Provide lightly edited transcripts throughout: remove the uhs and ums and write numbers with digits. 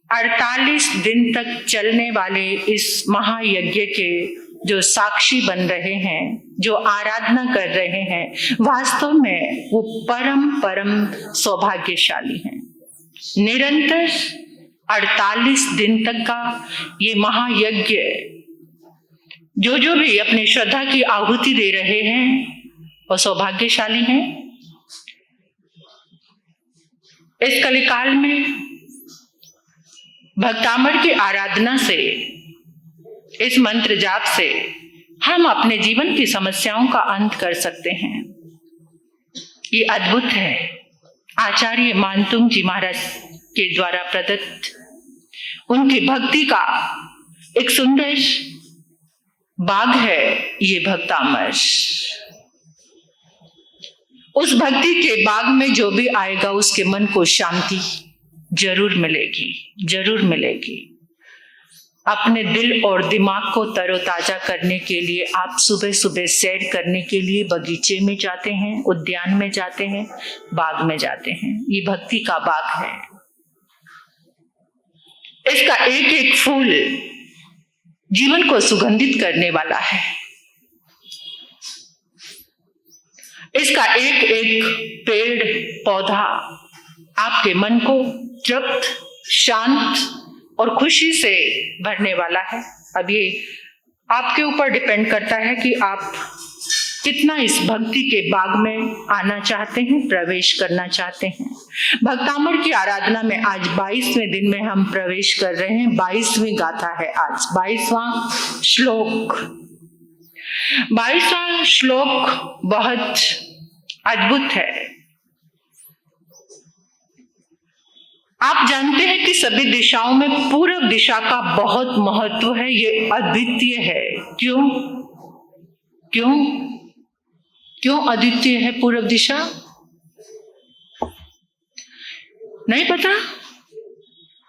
48 दिन तक चलने वाले इस महायज्ञ के जो साक्षी बन रहे हैं, जो आराधना कर रहे हैं, वास्तव में वो परम सौभाग्यशाली हैं। निरंतर 48 दिन तक का ये महायज्ञ जो भी अपनी श्रद्धा की आहुति दे रहे हैं वो सौभाग्यशाली हैं। इस कलिकाल में भक्तामर की आराधना से, इस मंत्र जाप से हम अपने जीवन की समस्याओं का अंत कर सकते हैं। ये अद्भुत है। आचार्य मानतुंग जी महाराज के द्वारा प्रदत्त उनकी भक्ति का एक सुंदर बाग है ये भक्तामर। उस भक्ति के बाग में जो भी आएगा उसके मन को शांति जरूर मिलेगी, जरूर मिलेगी। अपने दिल और दिमाग को तरोताजा करने के लिए आप सुबह सुबह सैर करने के लिए बगीचे में जाते हैं, उद्यान में जाते हैं, बाग में जाते हैं। ये भक्ति का बाग है। इसका एक एक फूल जीवन को सुगंधित करने वाला है। इसका एक एक पेड़ पौधा आपके मन को तृप्त, शांत और खुशी से भरने वाला है। अब ये आपके ऊपर डिपेंड करता है कि आप कितना इस भक्ति के बाग में आना चाहते हैं, प्रवेश करना चाहते हैं। भक्तामर की आराधना में आज 22वें दिन में हम प्रवेश कर रहे हैं। 22वीं गाथा है आज, 22वां श्लोक। 22वां श्लोक बहुत अद्भुत है। आप जानते हैं कि सभी दिशाओं में पूर्व दिशा का बहुत महत्व है। ये अद्वितीय है। क्यों क्यों क्यों अद्वितीय है पूर्व दिशा? नहीं पता?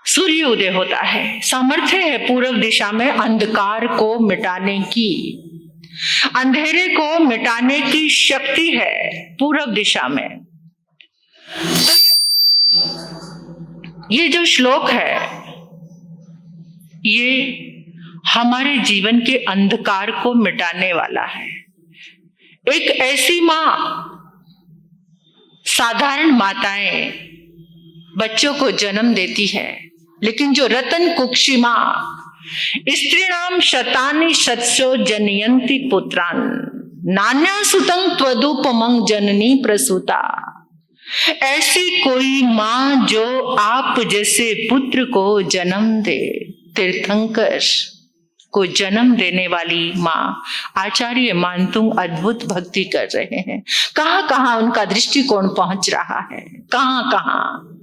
सूर्य उदय होता है, सामर्थ्य है पूर्व दिशा में अंधकार को मिटाने की, अंधेरे को मिटाने की शक्ति है पूर्व दिशा में। ये जो श्लोक है ये हमारे जीवन के अंधकार को मिटाने वाला है। एक ऐसी मां, साधारण माताएं बच्चों को जन्म देती है, लेकिन जो रतन कुक्षी मां, स्त्रीणाम शतानि शतशो जनयन्ति पुत्रान् नान्या सुतं त्वदुपमं जननी प्रसूता। ऐसी कोई मां जो आप जैसे पुत्र को जन्म दे, तीर्थंकर को जन्म देने वाली मां। आचार्य मानतुंग अद्भुत भक्ति कर रहे हैं। कहां कहां उनका दृष्टिकोण पहुंच रहा है, कहां कहां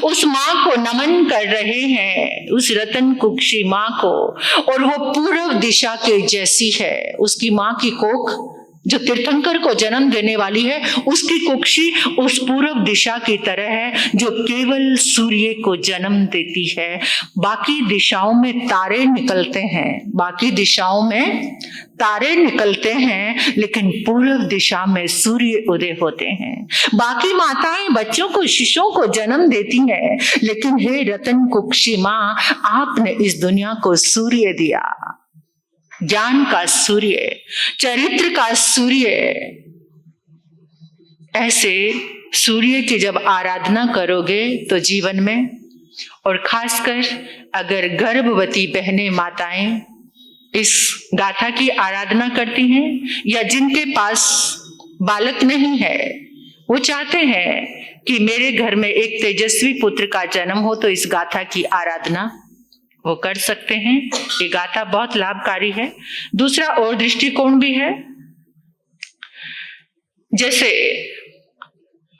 उस मां को नमन कर रहे हैं, उस रतन कुक्षी मां को। और वो पूर्व दिशा के जैसी है। उसकी मां की कोख जो तीर्थंकर को जन्म देने वाली है, उसकी कुक्षी उस पूर्व दिशा की तरह है जो केवल सूर्य को जन्म देती है। बाकी दिशाओं में तारे निकलते हैं, बाकी दिशाओं में तारे निकलते हैं, लेकिन पूर्व दिशा में सूर्य उदय होते हैं। बाकी माताएं बच्चों को, शिशुओं को जन्म देती हैं, लेकिन हे रतन कुक्षी मां, आपने इस दुनिया को सूर्य दिया, ज्ञान का सूर्य, चरित्र का सूर्य। ऐसे सूर्य की जब आराधना करोगे तो जीवन में, और खासकर अगर गर्भवती बहनें, माताएं इस गाथा की आराधना करती हैं, या जिनके पास बालक नहीं है, वो चाहते हैं कि मेरे घर में एक तेजस्वी पुत्र का जन्म हो, तो इस गाथा की आराधना वो कर सकते हैं। ये गाथा बहुत लाभकारी है। दूसरा और दृष्टिकोण भी है। जैसे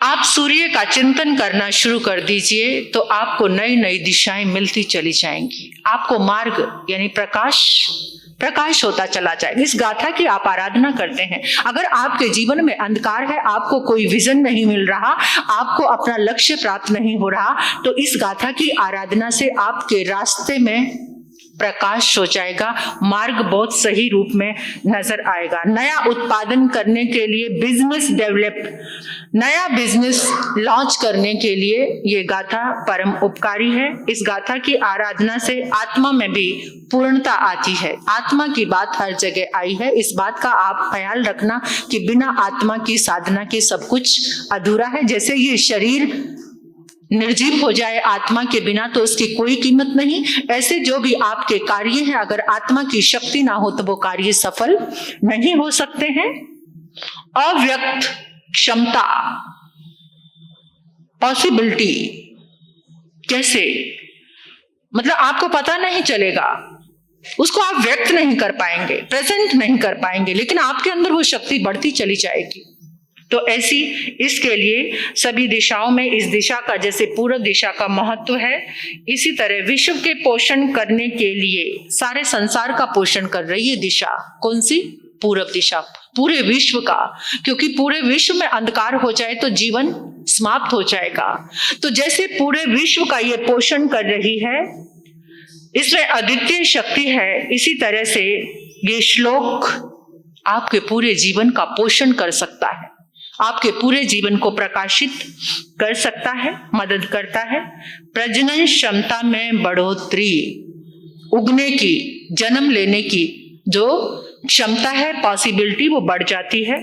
आप सूर्य का चिंतन करना शुरू कर दीजिए तो आपको नई नई दिशाएं मिलती चली जाएंगी। आपको मार्ग यानी प्रकाश होता चला जाएगा। इस गाथा की आप आराधना करते हैं। अगर आपके जीवन में अंधकार है, आपको कोई विजन नहीं मिल रहा, आपको अपना लक्ष्य प्राप्त नहीं हो रहा, तो इस गाथा की आराधना से आपके रास्ते में प्रकाश हो जाएगा, मार्ग बहुत सही रूप में नजर आएगा। नया उत्पादन करने के लिए, बिजनेस डेवलप, नया बिजनेस लॉन्च करने के लिए ये गाथा परम उपकारी है। इस गाथा की आराधना से आत्मा में भी पूर्णता आती है। आत्मा की बात हर जगह आई है, इस बात का आप ख्याल रखना कि बिना आत्मा की साधना के सब कुछ अधूरा है। जैसे ये शरीर निर्जीव हो जाए आत्मा के बिना तो उसकी कोई कीमत नहीं, ऐसे जो भी आपके कार्य हैं अगर आत्मा की शक्ति ना हो तो वो कार्य सफल नहीं हो सकते हैं। अव्यक्त क्षमता, पॉसिबिलिटी, कैसे, मतलब आपको पता नहीं चलेगा, उसको आप व्यक्त नहीं कर पाएंगे, प्रेजेंट नहीं कर पाएंगे, लेकिन आपके अंदर वो शक्ति बढ़ती चली जाएगी। तो ऐसी इसके लिए सभी दिशाओं में इस दिशा का जैसे पूर्व दिशा का महत्व है, इसी तरह विश्व के पोषण करने के लिए सारे संसार का पोषण कर रही है दिशा। कौन सी? पूर्व दिशा, पूरे विश्व का, क्योंकि पूरे विश्व में अंधकार हो जाए तो जीवन समाप्त हो जाएगा। तो जैसे पूरे विश्व का ये पोषण कर रही है, इसमें अद्वितीय शक्ति है, इसी तरह से ये श्लोक आपके पूरे जीवन का पोषण कर सकता है, आपके पूरे जीवन को प्रकाशित कर सकता है, मदद करता है। प्रजनन क्षमता में बढ़ोतरी, उगने की, जन्म लेने की जो क्षमता है, पॉसिबिलिटी, वो बढ़ जाती है।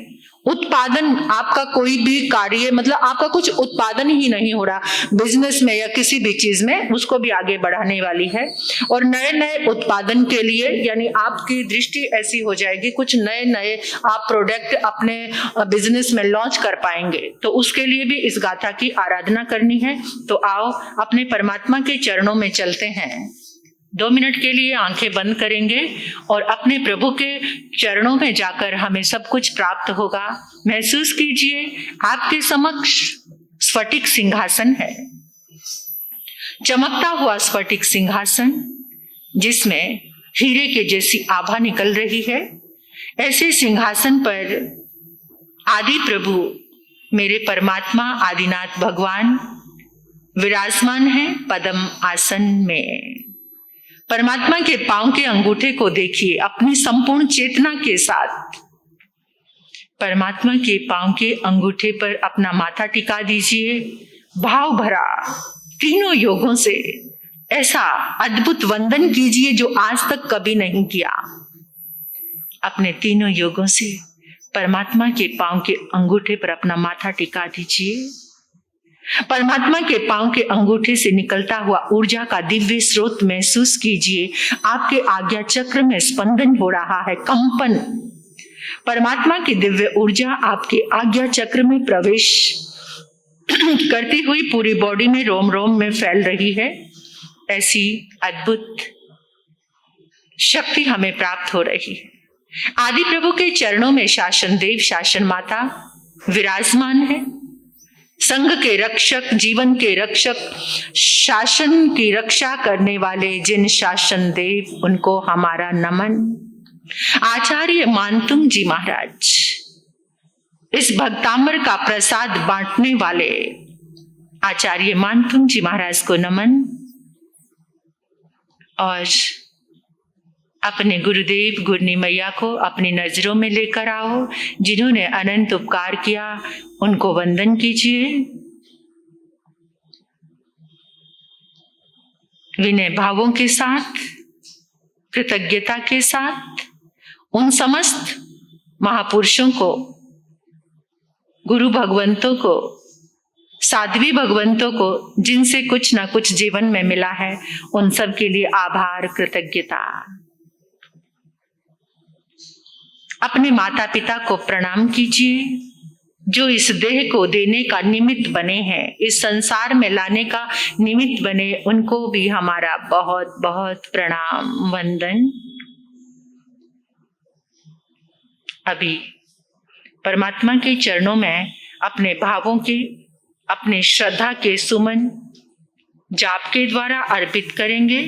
उत्पादन, आपका कोई भी कार्य, मतलब आपका कुछ उत्पादन ही नहीं हो रहा बिजनेस में या किसी भी चीज में, उसको भी आगे बढ़ाने वाली है। और नए नए उत्पादन के लिए, यानी आपकी दृष्टि ऐसी हो जाएगी, कुछ नए नए आप प्रोडक्ट अपने बिजनेस में लॉन्च कर पाएंगे, तो उसके लिए भी इस गाथा की आराधना करनी है। तो आओ अपने परमात्मा के चरणों में चलते हैं। 2 मिनट के लिए आंखें बंद करेंगे और अपने प्रभु के चरणों में जाकर हमें सब कुछ प्राप्त होगा। महसूस कीजिए आपके समक्ष स्फटिक सिंहासन है, चमकता हुआ स्फटिक सिंहासन जिसमें हीरे के जैसी आभा निकल रही है। ऐसे सिंहासन पर आदि प्रभु मेरे परमात्मा आदिनाथ भगवान विराजमान है पद्म आसन में। परमात्मा के पांव के अंगूठे को देखिए अपनी संपूर्ण चेतना के साथ। परमात्मा के पांव के अंगूठे पर अपना माथा टिका दीजिए, भाव भरा तीनों योगों से ऐसा अद्भुत वंदन कीजिए जो आज तक कभी नहीं किया। अपने तीनों योगों से परमात्मा के पांव के अंगूठे पर अपना माथा टिका दीजिए। परमात्मा के पांव के अंगूठे से निकलता हुआ ऊर्जा का दिव्य स्रोत महसूस कीजिए। आपके आज्ञा चक्र में स्पंदन हो रहा है, कंपन। परमात्मा की दिव्य ऊर्जा आपके आज्ञा चक्र में प्रवेश करती हुई पूरी बॉडी में, रोम रोम में फैल रही है। ऐसी अद्भुत शक्ति हमें प्राप्त हो रही है। आदि प्रभु के चरणों में शासन देव, शासन माता विराजमान है। संघ के रक्षक, जीवन के रक्षक, शासन की रक्षा करने वाले जिन शासन देव, उनको हमारा नमन। आचार्य मानतुंग जी महाराज, इस भक्तामर का प्रसाद बांटने वाले आचार्य मानतुंग जी महाराज को नमन। और अपने गुरुदेव गुरनी मैया को अपनी नजरों में लेकर आओ, जिन्होंने अनंत उपकार किया, उनको वंदन कीजिए। विनय भावों के साथ, कृतज्ञता के साथ उन समस्त महापुरुषों को, गुरु भगवंतों को, साध्वी भगवंतों को, जिनसे कुछ ना कुछ जीवन में मिला है, उन सब के लिए आभार, कृतज्ञता। अपने माता पिता को प्रणाम कीजिए जो इस देह को देने का निमित्त बने हैं, इस संसार में लाने का निमित्त बने, उनको भी हमारा बहुत बहुत प्रणाम, वंदन। अभी परमात्मा के चरणों में अपने भावों के, अपने श्रद्धा के सुमन जाप के द्वारा अर्पित करेंगे।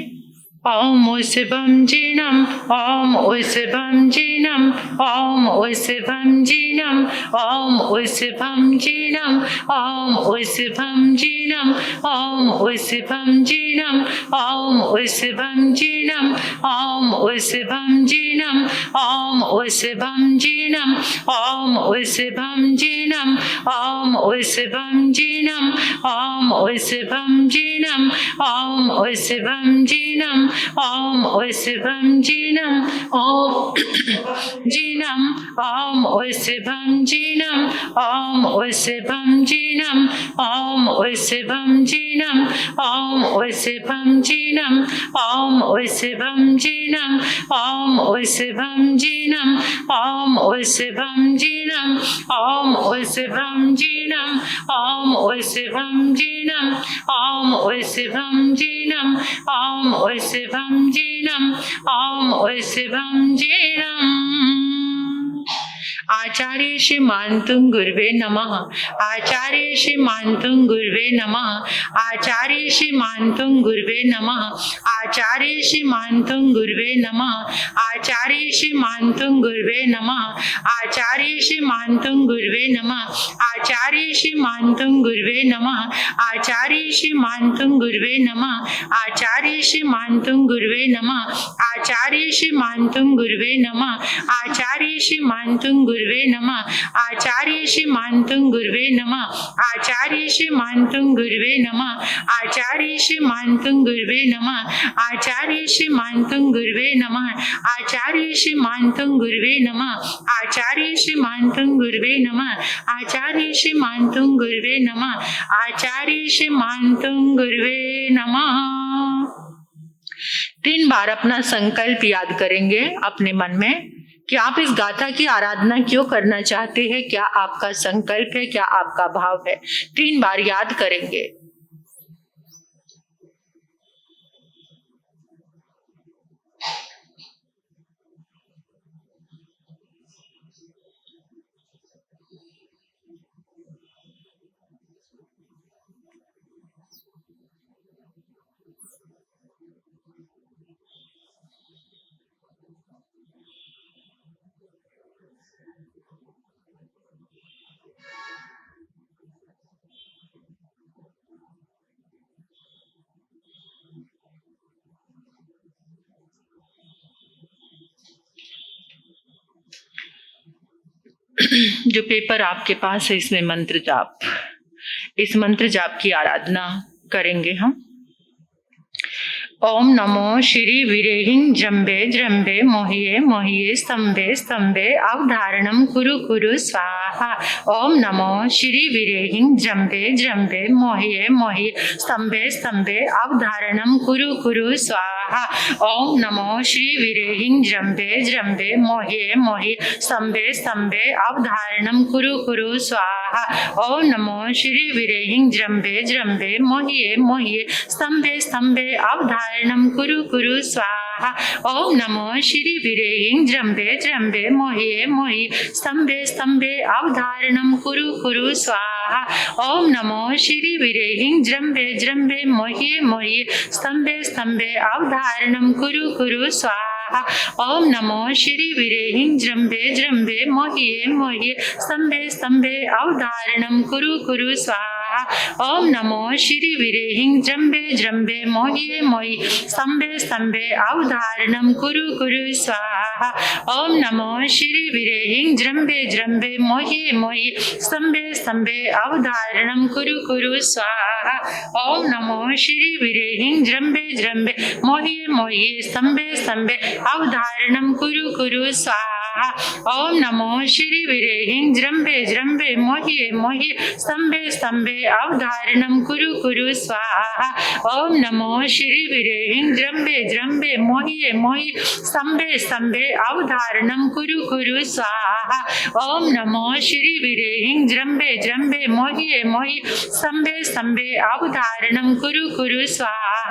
Om Usibam Jinam, Om Usibam Jinam, Om Usibam Jinam, Om Usibam Jinam, Om Usibam Jinam, Om Usibam Jinam, Om Usibam Jinam, Om Usibam Jinam, Om Usibam Jinam, Om Usibam Jinam, Om Usibam Jinam, Om Usibam Jinam, Om Usibam Jinam, Om Usibam Jinam, Om Jinam, Om Usibam Jinam, Om Usibam Jinam, Om Usibam Jinam, Om Usibam Jinam, Om Usibam Jinam, Om Usibam Jinam, Om Usibam Jinam, Om Usibam Jinam, Om Usibam Jinam, Om Usibam Jinam, Om Usibam Jinam, Om Usibam Jinam। आचार्य श्री मानतुंग गुरुवे नमः, आचार्य श्री मानतुंग गुरुवे नमः, आचार्य श्री मानतुंग गुरुवे नमः, आचार्य श्री मानतुंग गुरुवे नमः, आचार्य श्री मानतुंग गुरुवे नमः, आचार्य श्री मानतुंग गुरुवे नमः, आचार्य श्री मानतुंग गुरुवे नमः, आचार्य श्री मानतुंग गुरुवे नमः, आचार्य श्री मानतुंग गुरुवे नमः, आचार्य श्री मानतुंग गुरुवे नमः, आचार्य श्री मानतुंग गुरुवे नमः, आचार्य श्री मानतुंग गुरुवे नमः, आचार्य श्री मानतुंग गुरुवे नमः, आचार्य श्री मानतुंग गुरुवे नमः, आचार्य श्री मानतुंग गुरुवे नमः, आचार्य श्री मानतुंग गुरुवे नमः, आचार्य श्री मानतुंग गुरुवे नमः, आचार्य श्री मानतुंग गुरुवे नमः, आचार्य श्री मानतुंग गुरुवे नमः। 3 बार अपना संकल्प याद करेंगे अपने मन में कि आप इस गाथा की आराधना क्यों करना चाहते हैं, क्या आपका संकल्प है, क्या आपका भाव है। 3 बार याद करेंगे। जो पेपर आपके पास है इसमें मंत्र जाप, इस मंत्र जाप की आराधना करेंगे हम। ओम नमो श्री वीरेहिं जम्बे जम्बे मोहिये मोहिये स्तंभे स्तंभे अवधारणम कुरु कुरु स्वाहा। ओम नमो श्री वीरेहिं जम्बे जम्बे मोहिये मोहिये स्तंभे स्तंभे अवधारणम कुरु कुरु स्वाहा। ओम नमो श्री वीरेहिं जम्बे जम्बे मोहिये मोहिये स्तंभे स्तंभे अवधारणम कुरु कुरु स्वाहा। ओम नमो श्री वीरेहिं जम्बे जम्बे मोहिये मोहिये स्तंभे स्तंभे अवधारणम कुरु कुरु स्वाहा। ओम नमो श्री वीरेहिं जम्बे जम्बे मोहिये मोहिये स्तंभे स्तंभे अवधारणम कुरु कुरु स्वाहा। ओम नमो श्री वीरेहिं जम्बे जम्बे मोहिये मोहिये स्तंभे स्तंभे अवधारणम कुरु कुरु स्वाहा। ओम नमो श्री वीरेहिं जम्बे जम्बे मोहिये मोहिये स्तंभे स्तंभे अवधारणम कुरु कुरु स्वाहा। ओम नमो श्री वीरेहिं जम्बे जम्बे मोहिये मोहिये स्तंभे स्तंभे अवधारणम कुरु कुरु स्वाहा। ओम नमो श्री वीरेहिं जम्बे जम्बे मोहिये मोहिये स्तंभे स्तंभे अवधारणम कुरु कुरु स्वाहा। ओम नमो श्री वीरेहिं जम्बे जम्बे मोहिये मोहिये स्तंभे स्तंभे अवधारणम कुरु कुरु स्वाहा। ओम नमो श्री वीरेहिं जम्बे जम्बे मोहिये मोहिये स्तंभे स्तंभे अवधारणम कुरु कुरु स्वाहा। ओम नमो श्री वीरेहिं जम्बे जम्बे मोहिये मोहिये स्तंभे स्तंभे अवधारणम कुरु कुरु स्वाहा। ओम नमो श्री वीरेहिं जम्बे जम्बे मोहिये मोहिये स्तंभे स्तंभे अवधारणम कुरु कुरु स्वाहा।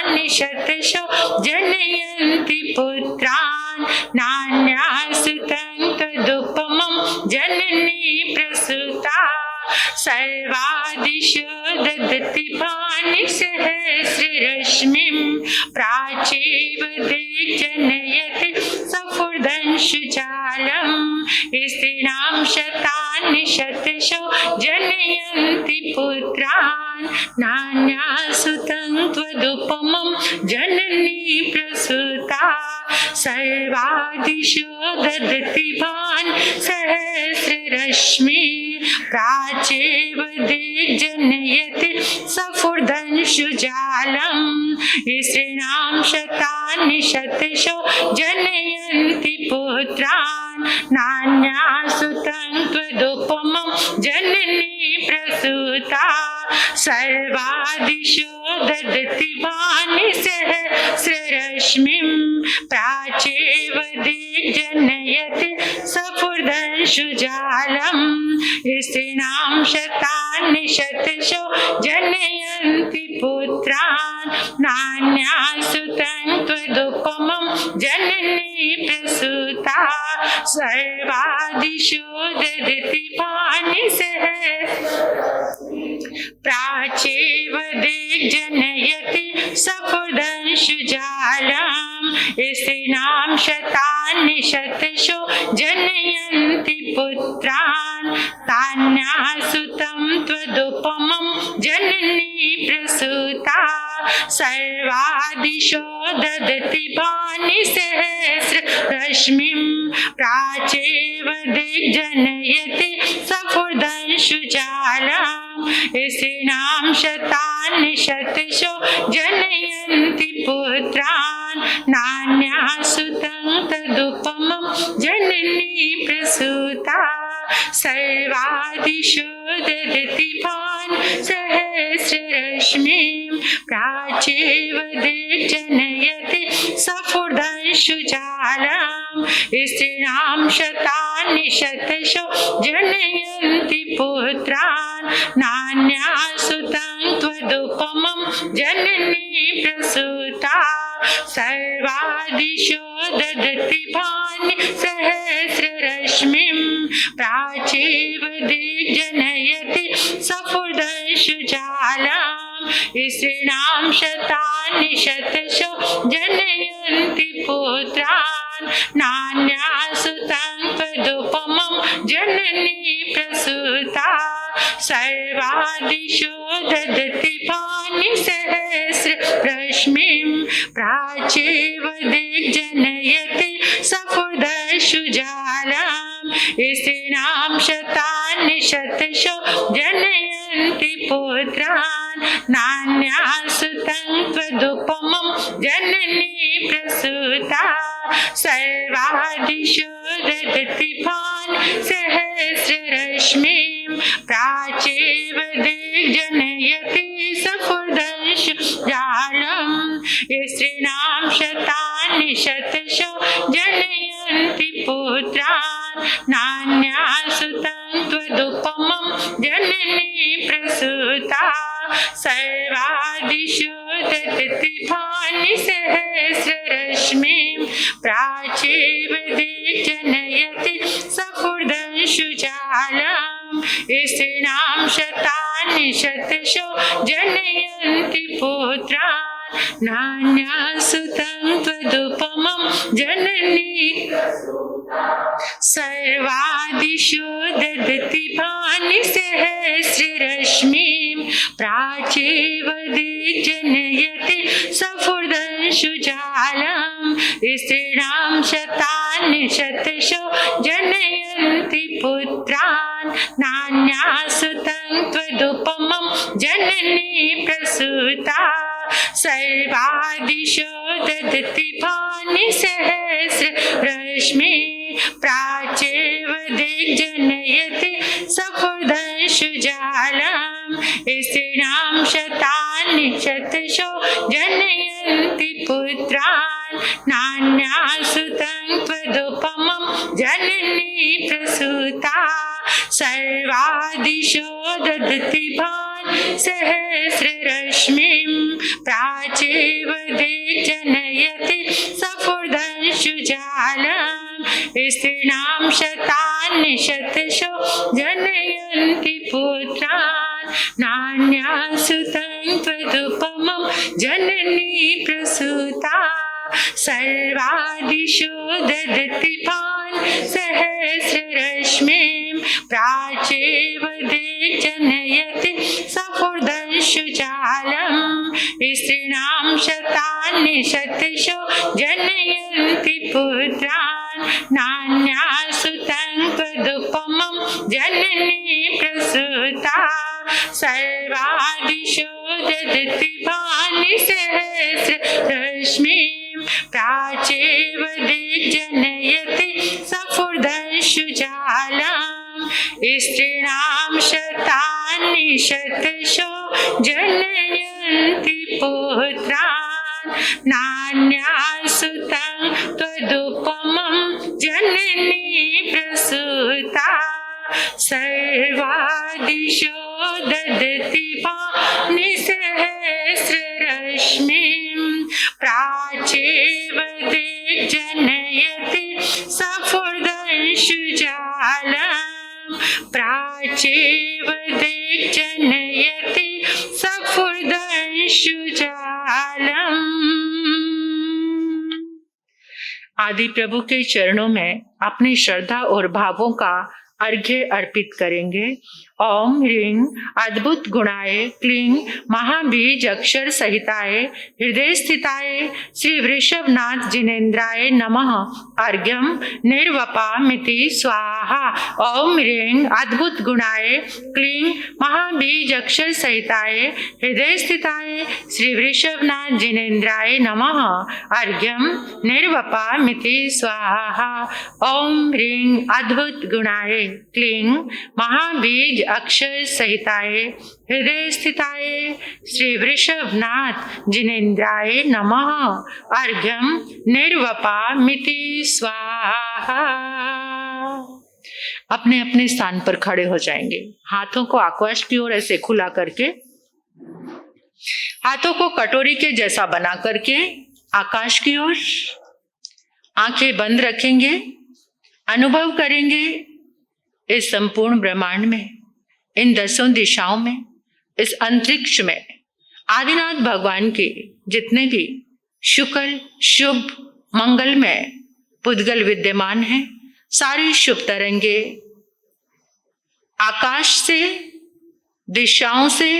शतानि शतशो जनयन्ति पुत्रान् नान्यासु तन्तदुपमं जननी प्रसूता सर्वादिशो ददति भानि सहस्ररश्मिं प्राचीव दिग्जनयति सफुर्दंशुजालम् स्त्रीणां शतानि शतशो जनयन्ति पुत्रान् नान्यासु तन्त्वदुपमं जननी प्रसूता सर्वादिशो ददति भान् सहस्ररश्मि प्राचेव दिग्जनयति सफुर्दंशुजालम् स्त्रीणां शतानि शतशो जनयन्ति पुत्रान् नान्यासु तन्त्वदुपमं जननी प्रसूता सर्वादिशो ददति भानि सहस्ररश्मिं प्राचेव दिग्जनयति सफुर्दंशुजालम् स्त्रीणां शतानि शतशो जनयन्ति पुत्रान् नान्यासु तन्त्वदुपमं जननी प्रसूता सर्वादिशो ददति भानि प्राचेव दिग्जनयति सफुर्दंशुजालम् स्त्रीणां शतानि शतशो जनयन्ति पुत्रान् तान्यासु तन्त्वदुपमं जननी प्रसूता सर्वादिशो ददति भानि सहस्ररश्मिं प्राचेव दिग्जनयति सफुर्दंशुजालम् स्त्रीणां शतानि शतशो जनयन्ति पुत्रान् नान्यासु तन्तदुपमं जननी प्रसूता सर्वादिशो ददति भान् सहस्ररश्मिं प्राचेव दिग्जनयति सफुर्दंशुजालम् स्त्रीणां शतानि शतशो जनयन्ति पुत्रान् नान्यासु तन्त्वदुपमं जननी प्रसूता सर्वादिशो ददति भानि सहस्ररश्मिं प्राचेव दिग्जनयति सफुर्दंशुजालम् स्त्रीणां शतानि शतशो जनयन्ति पुत्रान् नान्यासु तन्त्वदुपमं जननी प्रसूता सर्वादिशो ददति भानि सहस्ररश्मिं प्राचेव दिग्जनयति सफुर्दंशुजालम् स्त्रीणां शतानि शतशो जनयन्ति पुत्रान् नान्यासु तन्त्वदुपमं जननी प्रसूता सर्वादिशो ददति भान् सहस्ररश्मिं प्राचेव दिग्जनयति सफुर्दंशुजालम् स्त्रीणां शतानि शतशो जनयन्ति पुत्रान् नान्यासु तन्त्वदुपमं जननी प्रसूता सर्वादिशो ददति भानि सहस्ररश्मिं प्राचेव दिग्जनयति सफुर्दंशुजालम् स्त्रीणां शतानि शतशो जनयन्ति पुत्रान् नान्यासु तन्त्वदुपमं जननी सर्वादिशो ददति भानि सहस्ररश्मिं प्राचेव दिग्जनयति सफुर्दंशुजालम् स्त्रीणां शतानि शतशो जनयन्ति पुत्रान् नान्यासु तन्त्वदुपमं जननी प्रसूता सर्वादिशो ददति भानि सहस्ररश्मिं प्राचेव दिग्जनयति सफुर्दंशुजालम् स्त्रीणां शतानि शतशो जनयन्ति पुत्रान् नान्यासु तन्त्वदुपमं जननी प्रसूता सर्वादिशो ददति भानि सहस्ररश्मिं प्राचेव जनयति सफुर्दंशुजालम् स्त्रीणां शतानि शतशो जनयन्ति पुत्रान् नान्यासुतं त्वदुपमं जननी प्रसूता सर्वादिशो ददति भान् सहस्ररश्मिं प्राचेव जनयति सफुर्दंशुजालम् स्त्रीणां शतानि शतशो जनयन्ति पुत्रान् नान्यासुतं त्वदुपमं जननी प्रसूता सर्वादिशो ददति भान् सहस्ररश्मिं प्राचेव जनयति सफुर्दंशुजालम् स्त्रीणां शतानि शतशो जनयन्ति पुत्रान् नान्यासुतं त्वदुपमं जननी प्रसूता सर्वादिशो ददति भान् सहस्ररश्मिं प्राचेव जनयति सफुर्दंशुजालम् प्राचेव जनयति सफुर्दंशुजालम्। आदि प्रभु के चरणों में अपनी श्रद्धा और भावों का अर्घ्य अर्पित करेंगे। ओम ह्रीं अद्भुत गुणाय क्लीं महाबीज अक्षर सहिताय हृदय स्थिताय श्री वृषभनाथ जिनेन्द्राय नमः। अर्घ्यम निर्वपामिति स्वाहा। ओम ह्रीं अद्भुत गुणाय क्लीं महाबीज अक्षर सहिताय हृदय स्थिताय श्री वृषभनाथ जिनेन्द्राय नमः। अर्घ्यम निर्वपामिति स्वाहा। ओम ह्रीं अद्भुत गुणाय क्लीं महाबीज अक्षर सहिताय हृदय स्थिताय श्री वृषभनाथ जिनेन्द्राय नमः। अर्घ्यम निर्वपामिति स्वाहा। अपने अपने स्थान पर खड़े हो जाएंगे। हाथों को आकाश की ओर ऐसे खुला करके, हाथों को कटोरी के जैसा बना करके आकाश की ओर आंखें बंद रखेंगे। अनुभव करेंगे इस संपूर्ण ब्रह्मांड में, इन 10 दिशाओं में, इस अंतरिक्ष में आदिनाथ भगवान के जितने भी शुक्ल शुभ मंगलमय पुद्गल विद्यमान हैं, सारी शुभ तरंगे आकाश से, दिशाओं से,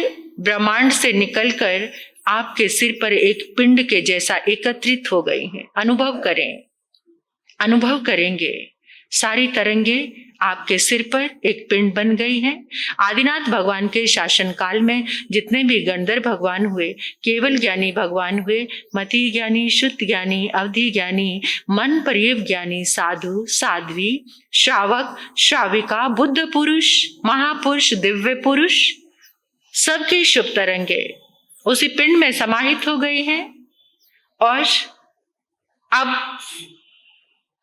ब्रह्मांड से निकलकर आपके सिर पर एक पिंड के जैसा एकत्रित हो गई हैं। अनुभव करें, अनुभव करेंगे सारी तरंगे आपके सिर पर एक पिंड बन गई हैं। आदिनाथ भगवान के शासन काल में जितने भी गंधर्व भगवान हुए, केवल ज्ञानी भगवान हुए, मति ज्ञानी, शुद्ध ज्ञानी, अवधि ज्ञानी, मन पर्यव ज्ञानी, साधु, साध्वी, श्रावक, श्राविका, बुद्ध पुरुष, महापुरुष, दिव्य पुरुष, सबकी शुभ तरंगे उसी पिंड में समाहित हो गई हैं। और अब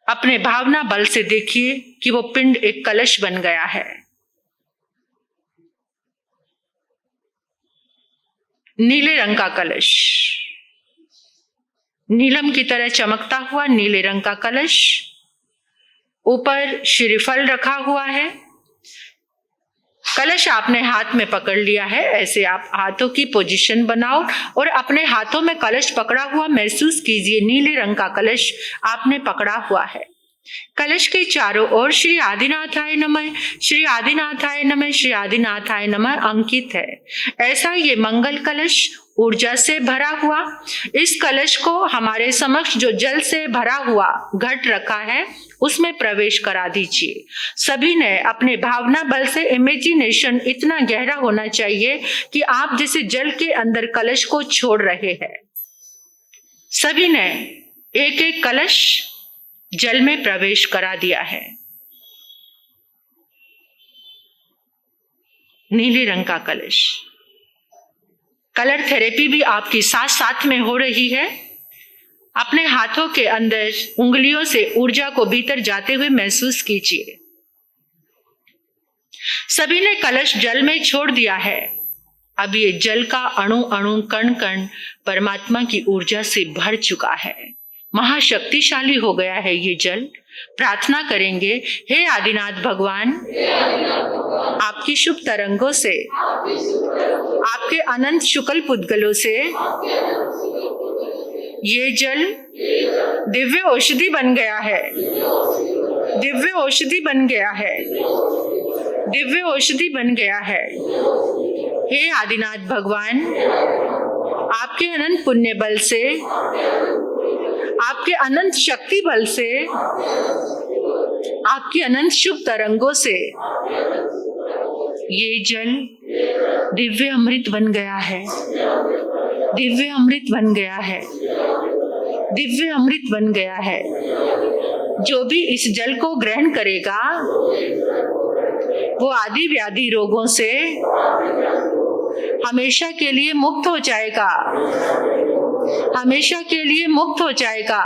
अपने भावना बल से देखिए कि वो पिंड एक कलश बन गया है। नीले रंग का कलश, नीलम की तरह चमकता हुआ नीले रंग का कलश, ऊपर श्रीफल रखा हुआ है। कलश आपने हाथ में पकड़ लिया है। ऐसे आप हाथों की पोजीशन बनाओ और अपने हाथों में कलश पकड़ा हुआ महसूस कीजिए। नीले रंग का कलश आपने पकड़ा हुआ है। कलश के चारों ओर श्री आदिनाथाय नमः, श्री आदिनाथाय नमः, श्री आदिनाथाय नमः अंकित है। ऐसा ये मंगल कलश ऊर्जा से भरा हुआ, इस कलश को हमारे समक्ष जो जल से भरा हुआ घट रखा है उसमें प्रवेश करा दीजिए। सभी ने अपने भावना बल से इमेजिनेशन इतना गहरा होना चाहिए कि आप जैसे जल के अंदर कलश को छोड़ रहे हैं। सभी ने एक एक कलश जल में प्रवेश करा दिया है। नीले रंग का कलश। कलर थेरेपी भी आपकी साथ साथ में हो रही है। अपने हाथों के अंदर उंगलियों से ऊर्जा को भीतर जाते हुए महसूस कीजिए। सभी ने कलश जल में छोड़ दिया है। अब ये जल का अणु अणु कण कण परमात्मा की ऊर्जा से भर चुका है, महाशक्तिशाली हो गया है ये जल। प्रार्थना करेंगे, हे आदिनाथ भगवान, आपकी शुभ तरंगों से, आपके अनंत शुक्ल पुद्गलों से ये जल दिव्य औषधि बन गया है, दिव्य औषधि बन गया है, दिव्य औषधि बन गया है। हे आदिनाथ भगवान, आपके अनंत पुण्य बल से, आपके अनंत शक्ति बल से, आपकी अनंत शुभ तरंगों से ये जल दिव्य अमृत बन गया है, दिव्य अमृत बन गया है, दिव्य अमृत बन गया है। जो भी इस जल को ग्रहण करेगा वो आदि व्याधि रोगों से हमेशा के लिए मुक्त हो जाएगा, हमेशा के लिए मुक्त हो जाएगा,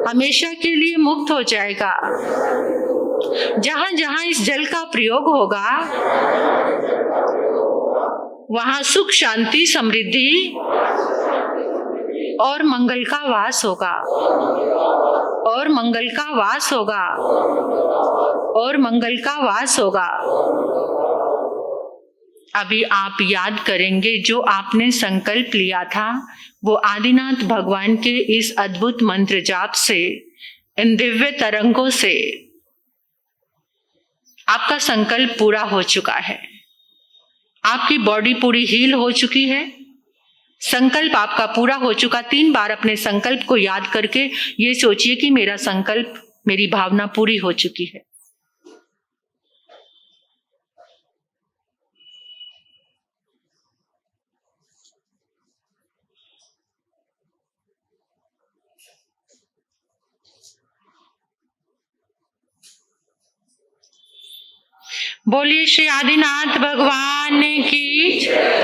हमेशा के लिए मुक्त हो जाएगा। जहां जहां इस जल का प्रयोग होगा वहां सुख, शांति, समृद्धि और मंगल का वास होगा, और मंगल का वास होगा, और मंगल का वास होगा। अभी आप याद करेंगे जो आपने संकल्प लिया था वो आदिनाथ भगवान के इस अद्भुत मंत्र जाप से, इन दिव्य तरंगों से आपका संकल्प पूरा हो चुका है। आपकी बॉडी पूरी हील हो चुकी है, संकल्प आपका पूरा हो चुका। 3 बार अपने संकल्प को याद करके ये सोचिए कि मेरा संकल्प, मेरी भावना पूरी हो चुकी है। बोलिए श्री आदिनाथ भगवान की,